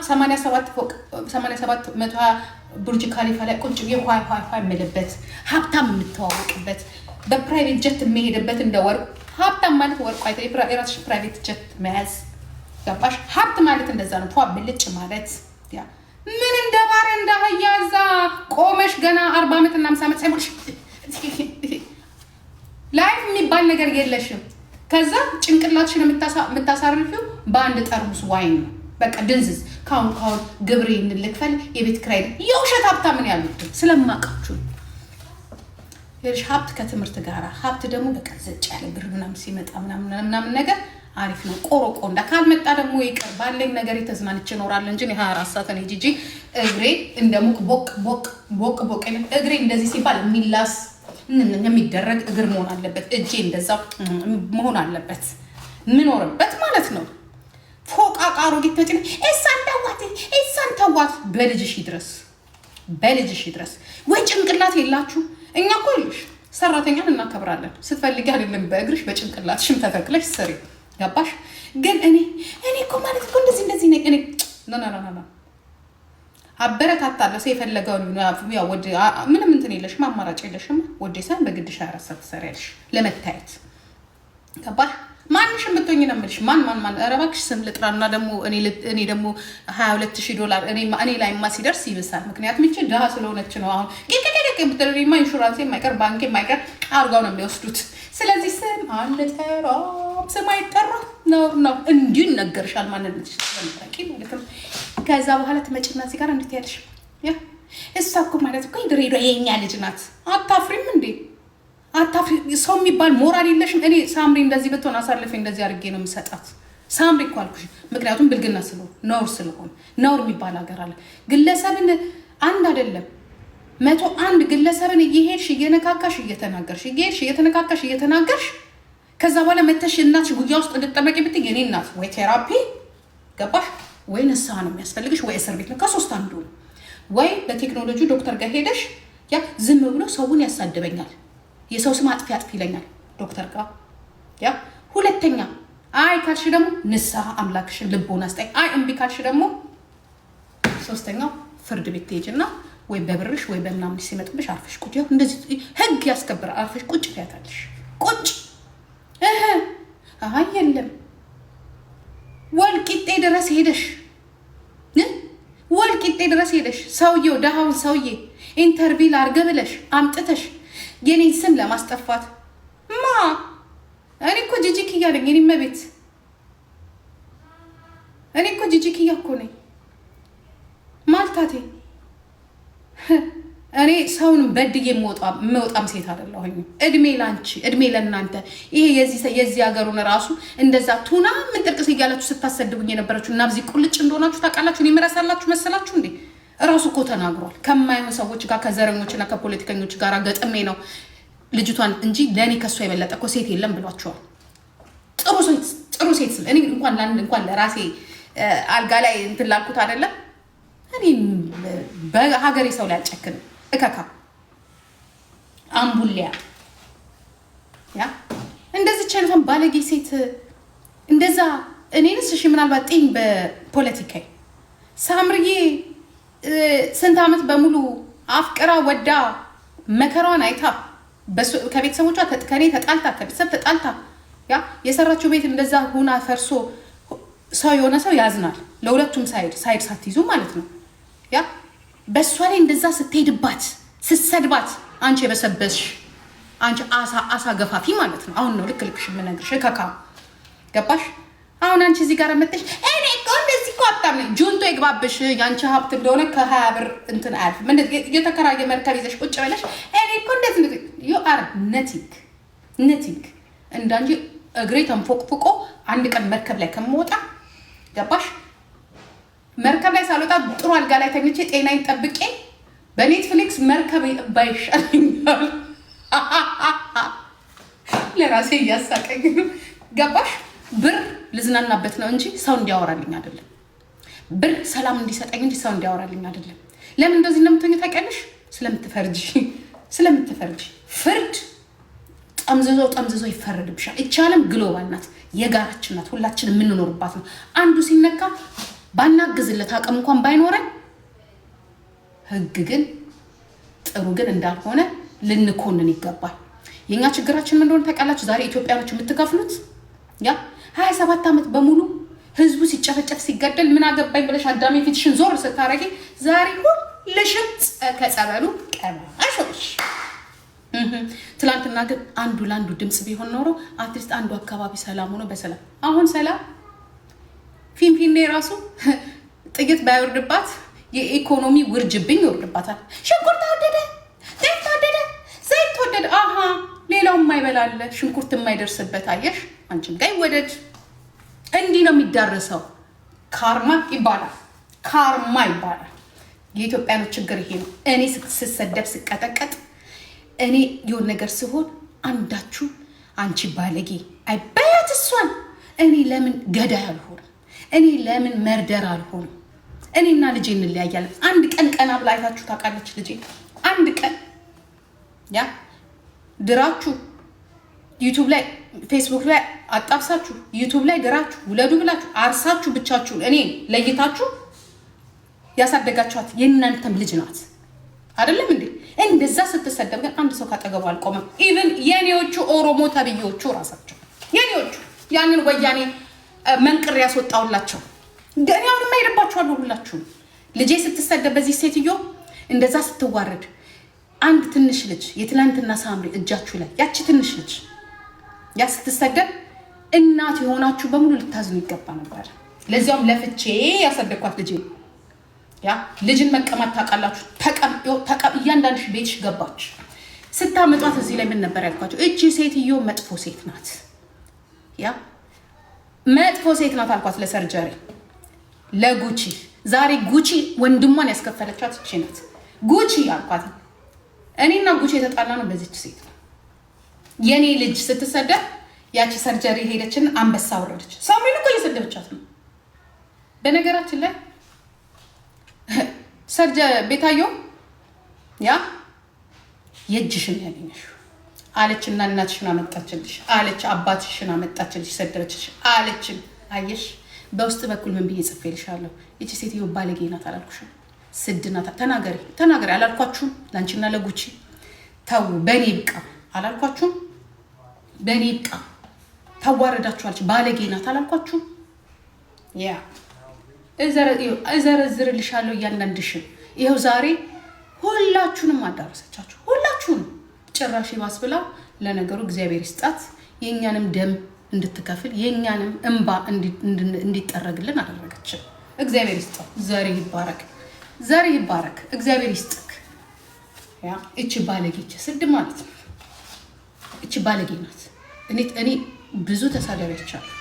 87 ፎቅ 87 120 ቡርጅ ካሊፋ ላይ ቁጭ ብዬ ኋይ ምልበት ሀብታም የምትዋወቅበት በፕራይቬት ጀት የሚሄድበት እንደ ወርቅ ሀብታም ማለት ወርቅ አይተ የራስሽ ፕራይቬት ጀት መያዝ ገባሽ? ሀብት ማለት እንደዛ ነው። ፏ ብልጭ ማለት ያ ምን እንደ ባሪያ እንደ አህያ እዛ ቆመሽ ገና 40 ዓመት እና 50 ዓመት ሳይሞልሽ ላይፍ የሚባል ነገር የለሽም። ከዛ ጭንቅላትሽን የምታሳርፊው በአንድ ጠርሙስ ዋይን ነው። በቃ ድንዝዝ ካሁን ግብሬ እንልክፈል የቤት ክራይ የውሸት ሀብታም ምን ያሉት ስለማውቃችሁ የልጅ ሀብት ከትምህርት ጋር ሀብት ደግሞ በቃ ዘጭ ያለ ብር ምናምን ሲመጣ ምናምን ነገር አሪፍ ነው። ቆሮቆ እንዳ ካልመጣ ደግሞ ይቀር ባለኝ ነገር የተዝናንቼ እኖራለሁ እንጂ 24 ሰዓት ነው ጂጂ እግሬ እንደሙቅ ቦቅ እግሬ እንደዚህ ሲባል የሚላስ የሚደረግ እግር መሆን አለበት። እጄ እንደዛ መሆን አለበት ምኖርበት ማለት ነው። ፎቅ አቃሮ ዲተጭን እሳን ተዋት በልጅሽ ይድረስ ወይ ጭንቅላት የላችሁ። እኛ እኮ ልሽ ሰራተኛን እናከብራለን። ስትፈልጊ አይደለም በእግርሽ በጭንቅላትሽም ተተክለሽ ስሪ። ገባሽ? ግን እኔ እኮ ማለት እኮ እንደዚህ ነኝ እኔ ኖ አበረታታለሁ። ሰው የፈለገውን ያው ወደ ምንም እንትን የለሽም አማራጭ የለሽም። ወደ ሰን በግድሽ 24 ሰዓት ትሰሪያለሽ ለመታየት። ገባሽ? ማንሽም ብትሆኚ ነው የምልሽ። ማን ኧረ እባክሽ ስም ልጥራና ደግሞ እኔ ደግሞ $22,000 እኔ ላይማ ሲደርስ ይብሳል። ምክንያቱም ይቺ ድሃ ስለሆነች ነው። አሁን ብትለሪማ ኢንሹራንስ የማይቀር ባንክ የማይቀር አርጋው ነው የሚወስዱት። ስለዚህ ስም አንጠራም፣ ስም አይጠራም ነው እንዲሁ ይነገርሻል። ማንነትሽ ስለምታውቂ ማለት ነው። ከዛ በኋላ ትመጪና እዚህ ጋር እንዴት ያለሽ ያ እሷ እኮ ማለት እኮ ድሬዳዋ የኛ ልጅ ናት። አታፍሪም እንዴ? አታፍሪ። ሰው የሚባል ሞራል የለሽም። እኔ ሳምሪ እንደዚህ ብትሆን አሳልፌ እንደዚህ አድርጌ ነው የምሰጣት። ሳምሪ እኮ አልኩሽ፣ ምክንያቱም ብልግና ስለሆነ ነውር የሚባል ሀገር አለ። ግለሰብን አንድ አይደለም 101 ግለሰብን እየሄድሽ እየነካካሽ እየተናገርሽ ከዛ በኋላ መተሽ እናትሽ ጉያ ውስጥ እንድትጠመቂ ብትይ የኔ እናት ወይ ቴራፒ ገባሽ ወይ ንስሐ ነው የሚያስፈልግሽ፣ ወይ እስር ቤት ነው። ከሶስት አንዱ ነው። ወይ በቴክኖሎጂ ዶክተር ጋር ሄደሽ ያ ዝም ብሎ ሰውን ያሳድበኛል፣ የሰው ስም አጥፊ ይለኛል ዶክተር ጋር ያ። ሁለተኛ አይ ካልሽ ደግሞ ንስሐ አምላክሽን ልቦና ስጠኝ። አይ እምቢ ካልሽ ደግሞ ሶስተኛው ፍርድ ቤት ትሄጂና ወይ በብርሽ ወይ በምናምንሽ ሲመጥብሽ አርፈሽ ቁጭ። ያው እንደዚህ ህግ ያስከብራል። አርፈሽ ቁጭ ትያታለሽ። ቁጭ አይ የለም ወልቂጤ ድረስ ሄደሽ ሰውየው ደሃውን ሰውዬ ኢንተርቪው አድርገ ብለሽ አምጥተሽ የኔን ስም ለማስጠፋት እኔ እኮ ጂጂ ኪያ ነኝ። እኔ መቤት እኔ እኮ ጂጂ ኪያ እኮ ነኝ ማልታቴ። እኔ ሰውን በድዬ የምወጣም ሴት አይደለሁኝ። እድሜ ላንቺ፣ እድሜ ለእናንተ። ይሄ የዚህ ሀገሩን ራሱ እንደዛ ቱና ምን ጥርቅስ እያላችሁ ስታሰድቡኝ የነበረችሁ እና በዚህ ቁልጭ እንደሆናችሁ ታውቃላችሁ። እኔ የምረሳላችሁ መሰላችሁ እንዴ? እራሱ እኮ ተናግሯል። ከማይሆን ሰዎች ጋር ከዘረኞችና ከፖለቲከኞች ጋር ገጥሜ ነው ልጅቷን እንጂ ለእኔ ከሷ የበለጠ እኮ ሴት የለም ብሏቸዋል። ጥሩ ሴት ስል እኔ እንኳን ለራሴ አልጋ ላይ እንትን ላልኩት አይደለም። እኔ በሀገሬ ሰው ላይ አልጨክንም። እከካ አምቡሊያ ያ እንደዚህ ቻንፋን ባለጌ ሴት እንደዛ እኔንስ እሺ ምናልባት ጤኝ በፖለቲካይ ሳምርዬ ስንት ዓመት በሙሉ አፍቅራ ወዳ መከራዋን አይታ ከቤተሰቦቿ ከኔ ተጣልታ ከቤተሰብ ተጣልታ ያ የሰራችው ቤት እንደዛ ሁና ፈርሶ ሰው የሆነ ሰው ያዝናል። ለሁለቱም ሳይድ ሳትይዙ ማለት ነው። ያ በእሷ ላይ እንደዛ ስትሄድባት ስትሰድባት አንቺ የበሰበስሽ አንቺ አሳ ገፋፊ ማለት ነው። አሁን ነው ልክ ልክሽ የምነግርሽ ከካ ገባሽ? አሁን አንቺ እዚህ ጋር መጥተሽ እኔ እኮ እንደዚህ እኮ ሀብታም ነኝ ጁንቶ ይግባብሽ። የአንቺ ሀብት እንደሆነ ከ20 ብር እንትን አያልፍ ምን የተከራየ መርከብ ይዘሽ ቁጭ ብለሽ እኔ እኮ እንደዚህ ዩ አር ነቲንግ እንዳንቺ እግሬ ተንፎቅፎቆ አንድ ቀን መርከብ ላይ ከምወጣ ገባሽ? መርከብ ላይ ሳልወጣ ጥሩ አልጋ ላይ ተኝቼ ጤናዬን ጠብቄ በኔትፍሊክስ መርከብ ባይሻለኛል። ለራሴ እያሳቀኝ ገባሽ? ብር ልዝናናበት ነው እንጂ ሰው እንዲያወራልኝ አይደለም። ብር ሰላም እንዲሰጠኝ እንጂ ሰው እንዲያወራልኝ አይደለም። ለምን እንደዚህ እንደምትሆኝ ታውቂያለሽ? ስለምትፈርጂ ፍርድ ጠምዝዞ ይፈረድብሻል። ይቻለም ግሎባል ናት፣ የጋራችን ናት፣ ሁላችን የምንኖርባት ነው። አንዱ ሲነካ ባናግዝለት አቅም እንኳን ባይኖረን ህግ ግን ጥሩ ግን እንዳልሆነ ልንኮንን ይገባል። የኛ ችግራችን ምን እንደሆነ ታውቃላችሁ? ዛሬ ኢትዮጵያኖች የምትከፍሉት ያ 27 ዓመት በሙሉ ህዝቡ ሲጨፈጨፍ ሲገደል ምን አገባኝ ብለሽ አዳሜ ፊትሽን ዞር ስታረጊ ዛሬ ሁልሽም ከጸበሉ ቀባሾሽ። ትላንትና ግን አንዱ ለአንዱ ድምፅ ቢሆን ኖሮ አትሊስት አንዱ አካባቢ ሰላም ሆኖ በሰላም አሁን ሰላም ፊንፊኔ ራሱ ጥይት ባይወርድባት የኢኮኖሚ ውርጅብኝ ይወርድባታል። ሽንኩርት ተወደደ፣ ዘይት ተወደደ። አሃ ሌላው የማይበላለ ሽንኩርት የማይደርስበት አየሽ። አንቺም ጋር ይወደድ። እንዲህ ነው የሚዳረሰው። ካርማ ይባላል። የኢትዮጵያኖች ችግር ይሄ ነው። እኔ ስሰደብ ስቀጠቀጥ እኔ የሆነ ነገር ሲሆን አንዳችሁ አንቺ ባለጌ አይባያት እሷን እኔ ለምን ገዳይ አልሆንም? እኔ ለምን መርደር አልሆንም? እኔና ልጄ እንለያያለን። አንድ ቀን ቀና ብላ አይታችሁ ታውቃለች ልጄ? አንድ ቀን ያ ድራችሁ ዩቱብ ላይ ፌስቡክ ላይ አጣብሳችሁ ዩቱብ ላይ ድራችሁ ውለዱ ብላችሁ አርሳችሁ ብቻችሁን እኔ ለይታችሁ ያሳደጋችኋት የእናንተም ልጅ ናት አይደለም እንዴ? እንደዛ ስትሰደብ ግን አንድ ሰው ካጠገቡ አልቆመም። ኢቭን የኔዎቹ ኦሮሞ ተብዬዎቹ ራሳቸው የኔዎቹ ያንን ወያኔ መንቅር ያስወጣውላቸው ገና አሁን የማይደባችኋለሁ ሁላችሁ። ልጄ ስትሰደብ በዚህ ሴትዮ እንደዛ ስትዋረድ አንድ ትንሽ ልጅ የትላንትና ሳምሪ እጃችሁ ላይ ያቺ ትንሽ ልጅ ያ ስትሰደብ እናት የሆናችሁ በሙሉ ልታዝኑ ይገባ ነበር። ለዚያውም ለፍቼ ያሰደኳት ልጄ ያ ልጅን መቀማት ታውቃላችሁ። እያንዳንድሽ ቤትሽ ገባች። ስታመጧት እዚህ ላይ ምን ነበር ያልኳቸው? እቺ ሴትዮ መጥፎ ሴት ናት፣ ያ መጥፎ ሴት ናት አልኳት። ለሰርጀሪ ለጉቺ ዛሬ ጉቺ ወንድሟን ያስከፈለቻት እቺ ናት። ጉቺ አልኳት። እኔና ጉቺ የተጣላ ነው በዚች ሴት ነው። የኔ ልጅ ስትሰደብ ያቺ ሰርጀሪ ሄደችን አንበሳ ወረደች። ሳምሪን እኮ እየሰደበቻት ነው። በነገራችን ላይ ቤታዮ ያ የእጅሽን ያገኘሽው አለችና እናትሽን አመጣችልሽ አለች፣ አባትሽን አመጣችልሽ፣ ሰደረችሽ አለችን። አየሽ በውስጥ በኩል ምን ብዬ ጽፌልሻለሁ? እቺ ሴትዮ ባለጌ ናት አላልኩሽም? ስድ ናት። ተናገሪ አላልኳችሁም? ላንቺና ለጉቺ ተው በኔ ይብቃ አላልኳችሁም? በኔ ይብቃ ታዋረዳችኋለች። ባለጌ ናት አላልኳችሁም? ያ እዘረዝርልሻለሁ እያንዳንድሽን። ይኸው ዛሬ ሁላችሁንም አዳረሰቻችሁ፣ ሁላችሁንም። ጭራሽ ባስ ብላ ለነገሩ እግዚአብሔር ይስጣት የእኛንም ደም እንድትከፍል የእኛንም እንባ እንዲጠረግልን አደረገችን። እግዚአብሔር ይስጣት። ዘር ይባረክ። እግዚአብሔር ይስጥክ። ያ እቺ ባለጌች ስድ ማለት ነው። እቺ ባለጌ ናት። እኔ ብዙ ተሳዳቢ አይቻለሁ፣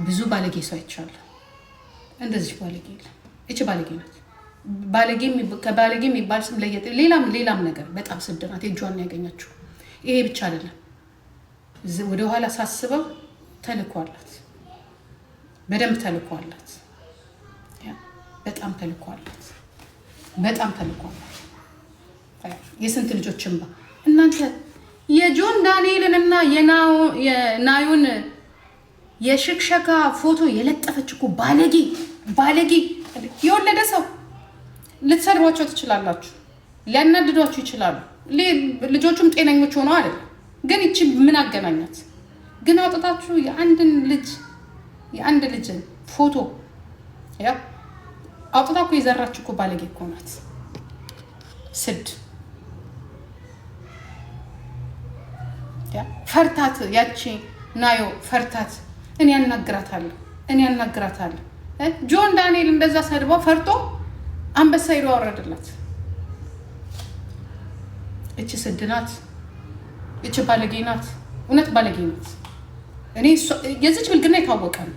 ብዙ ባለጌ ሰው አይቻለሁ። እንደዚህ ባለጌ የለም። እቺ ባለጌ ናት። ከባለጌ የሚባል ስም ለየት ሌላም ነገር በጣም ስድ ናት። እጇን ያገኘችው ይሄ ብቻ አይደለም። ወደኋላ ሳስበው ተልኳላት፣ በደንብ ተልኳላት፣ በጣም ተልኳላት። የስንት ልጆች እንባ እናንተ የጆን ዳንኤልን እና የናዩን የሽክሸካ ፎቶ የለጠፈች እኮ ባለጌ የወለደ ሰው ልትሰድቧቸው ትችላላችሁ፣ ሊያናድዷችሁ ይችላሉ። ልጆቹም ጤነኞች ሆነው አይደል? ግን ይቺ ምን አገናኛት? ግን አውጥታችሁ የአንድ ልጅን ፎቶ ያ አውጥታ እኮ የዘራች እኮ ባለጌ እኮ ናት። ስድ ፈርታት ያቺ ናዮ ፈርታት እኔ ያናግራታለሁ። ጆን ዳንኤል እንደዛ ሰድባው ፈርቶ አንበሳ ሄዶ አወረደላት። እቺ ስድ ናት። እቺ ባለጌ ናት። እውነት ባለጌ ናት። እኔ የዚች ብልግና የታወቀ ነው።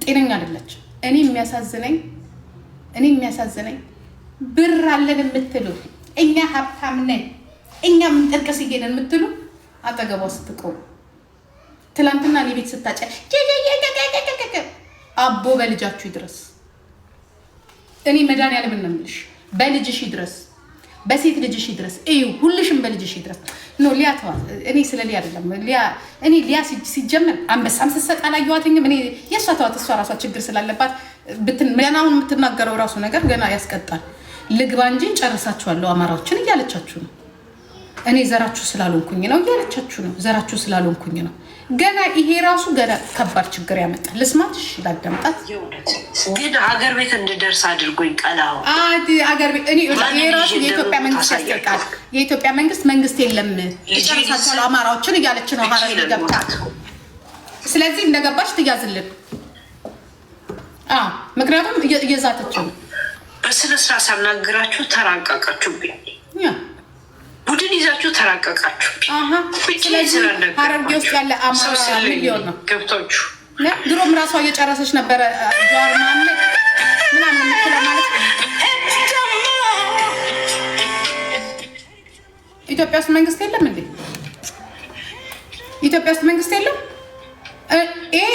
ጤነኛ አይደለች። እኔ የሚያሳዝነኝ ብር አለን የምትሉ እኛ ሀብታም ነን እኛ ምንጠርቀስ ይሄንን የምትሉ አጠገቧ ስትቆሙ ትላንትና እኔ ቤት ስታጨ አቦ በልጃችሁ ይድረስ። እኔ መድኃኒዓለምን ነው የምልሽ። በልጅሽ ይድረስ፣ በሴት ልጅሽ ይድረስ። ሁልሽም በልጅሽ ይድረስ። ኖ ሊያ ተዋት። እኔ ስለ ሊያ አይደለም። ሊያ ሲጀመር አንበሳም ስትሰጥ አላየኋትኝም። እኔ የእሷ ተዋት። እሷ ራሷ ችግር ስላለባት ገና አሁን የምትናገረው ራሱ ነገር ገና ያስቀጣል። ልግባ እንጂ ጨርሳችኋለሁ አማራዎችን እያለቻችሁ ነው። እኔ ዘራችሁ ስላልሆንኩኝ ነው እያለቻችሁ ነው። ዘራችሁ ስላልሆንኩኝ ነው። ገና ይሄ ራሱ ገና ከባድ ችግር ያመጣል። ልስማትሽ ላዳምጣት። ግን ሀገር ቤት እንድደርስ አድርጎኝ ቀላው ሀገር ቤት እኔ ይሄ ራሱ የኢትዮጵያ መንግስት ያስጠቃል። የኢትዮጵያ መንግስት የለም ጨርሳችኋለሁ አማራዎችን እያለች ነው ሀረር ገብታ። ስለዚህ እንደገባች ትያዝልን። ምክንያቱም እየዛተች ነው። በስነ ስርዓት ሳናግራችሁ ተራቀቃችሁብኝ። ቡድን ይዛችሁ ተራቀቃችሁ። ስለዚህ ሀረርጌ ውስጥ ያለ አማራ ሚሊዮን ነው ገብታችሁ። ድሮም ራሷ እየጨረሰች ነበረ ጀዋር መሀመድ ምናምን የምትለው ማለት ነው። ኢትዮጵያ ውስጥ መንግስት የለም እንዴ? ኢትዮጵያ ውስጥ መንግስት የለም? ይሄ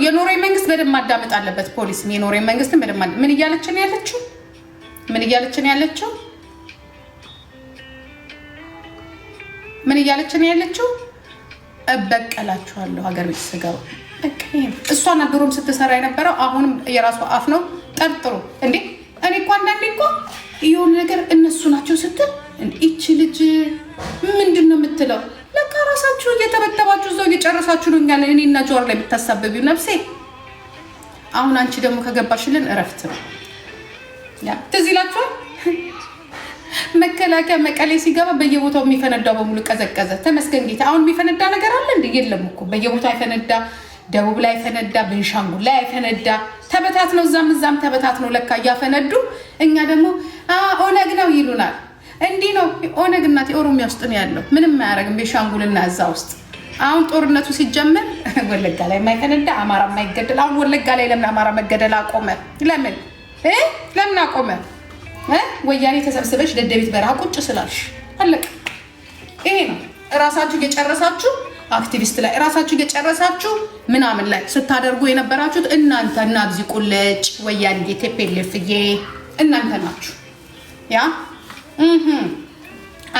የኖርዌይ መንግስት በደንብ ማዳመጥ አለበት። ፖሊስም የኖርዌይ መንግስትን በደንብ ምን እያለች ነው ያለችው? ምን እያለች ነው ያለችው? ምን እያለች ነው ያለችው? እበቀላችኋለሁ ሀገር ቤት ስገባ። እሷና ድሮም ስትሰራ የነበረው አሁንም የራሷ አፍ ነው። ጠርጥሩ እንዴ! እኔ እኮ አንዳንዴ እኮ የሆነ ነገር እነሱ ናቸው ስትል ይቺ ልጅ ምንድን ነው የምትለው? ለካ ራሳችሁ እየተበተባችሁ እዛው እየጨረሳችሁ ነው እኛለን እኔና ጆር ላይ የምታሳበቢው ነፍሴ። አሁን አንቺ ደግሞ ከገባሽልን እረፍት ነው። ትዝ ይላችኋል መከላከያ መቀሌ ሲገባ በየቦታው የሚፈነዳው በሙሉ ቀዘቀዘ። ተመስገን ጌታ። አሁን የሚፈነዳ ነገር አለ እንዴ? የለም እኮ በየቦታው አይፈነዳ። ደቡብ ላይ አይፈነዳ፣ ቤንሻንጉል ላይ አይፈነዳ። ተበታት ነው እዛም ተበታት ነው ለካ እያፈነዱ። እኛ ደግሞ ኦነግ ነው ይሉናል። እንዲህ ነው ኦነግ እናት ኦሮሚያ ውስጥ ነው ያለው። ምንም አያደርግም ቤንሻንጉልና እዛ ውስጥ። አሁን ጦርነቱ ሲጀመር ወለጋ ላይ የማይፈነዳ አማራ የማይገደል። አሁን ወለጋ ላይ ለምን አማራ መገደል አቆመ? ለምን አቆመ? ወያኔ ተሰብስበሽ ደደቤት በረሃ ቁጭ ስላልሽ አለቀ። ይሄ ነው እራሳችሁ እየጨረሳችሁ አክቲቪስት ላይ እራሳችሁ እየጨረሳችሁ ምናምን ላይ ስታደርጉ የነበራችሁት እናንተ እና አብዚ ቁለጭ ወያኔ ቴፔልፍዬ እናንተ ናችሁ። ያ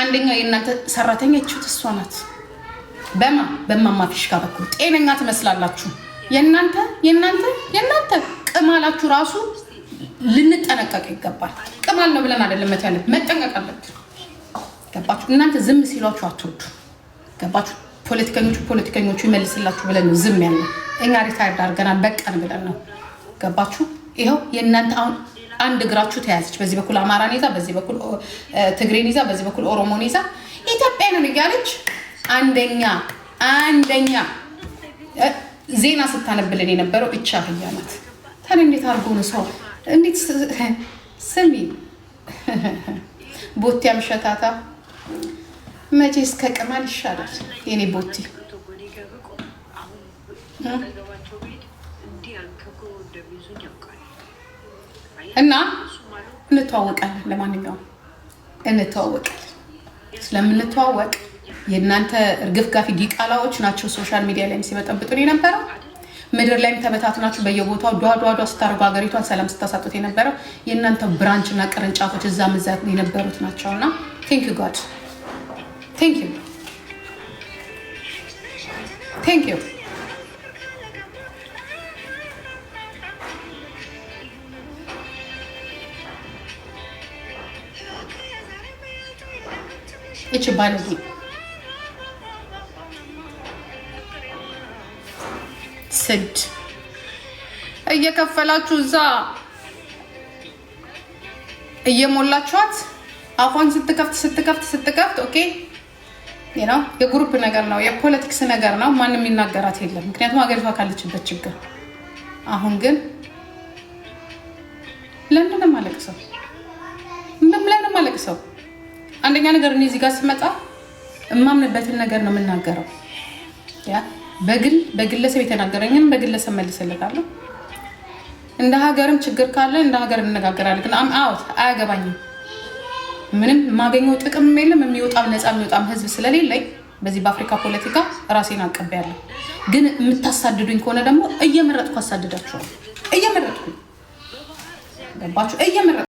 አንደኛው የእናንተ ሰራተኛ ይችት እሷ ናት። በማማፊሽ ጋር በኩል ጤነኛ ትመስላላችሁ። የእናንተ ቅማላችሁ ራሱ ልንጠነቀቅ ይገባል። ቅማል ነው ብለን አይደለም መታለ መጠንቀቅ አለብን። ገባችሁ? እናንተ ዝም ሲሏችሁ አትወዱ። ገባችሁ? ፖለቲከኞቹ ይመልስላችሁ ብለን ነው ዝም ያለ። እኛ ሪታይርድ አድርገናል በቃን ብለን ነው። ገባችሁ? ይኸው የእናንተ አሁን አንድ እግራችሁ ተያዘች። በዚህ በኩል አማራን ይዛ፣ በዚህ በኩል ትግሬን ይዛ፣ በዚህ በኩል ኦሮሞን ይዛ ኢትዮጵያን እያለች አንደኛ ዜና ስታነብልን የነበረው እቻ አህያ ናት። ታዲያ እንዴት አድርጎ ነው ሰው እንዴት ስሚ ቦቲ አምሸታታ መቼ እስከ ቅማል ይሻላል የኔ ቦቲ። እና እንተዋወቃለን። ለማንኛውም እንተዋወቃለን። ስለምንተዋወቅ የእናንተ እርግፍ ጋፊ ዲቃላዎች ናቸው ሶሻል ሚዲያ ላይ ሲበጠብጡን የነበረው። ምድር ላይም ተበታትናችሁ በየቦታው ዷዷ ስታደርጉ ሀገሪቷን ሰላም ስታሳጡት የነበረው የእናንተ ብራንች እና ቅርንጫፎች እዛ ምዛት የነበሩት ናቸውና ቴንክ ዩ ጋድ ቴንክ ዩ እቺ ባለጌ ስድ እየከፈላችሁ እዛ እየሞላችኋት አፏን ስትከፍት ኦኬ ነው የግሩፕ ነገር ነው፣ የፖለቲክስ ነገር ነው። ማንም የሚናገራት የለም፣ ምክንያቱም ሀገሪቷ ካለችበት ችግር። አሁን ግን ለምን ማለቅሰው? አንደኛ ነገር እኔ እዚህ ጋር ስመጣ እማምንበትን ነገር ነው የምናገረው። ያ በግለሰብ የተናገረኝም በግለሰብ መልስለታለሁ። እንደ ሀገርም ችግር ካለ እንደ ሀገር እንነጋገራለን። ግን አውት አያገባኝም። ምንም የማገኘው ጥቅም የለም። የሚወጣም ነፃ የሚወጣም ህዝብ ስለሌለኝ በዚህ በአፍሪካ ፖለቲካ ራሴን አቀበያለሁ። ግን የምታሳድዱኝ ከሆነ ደግሞ እየመረጥኩ አሳድዳችኋለሁ። ገባችሁ?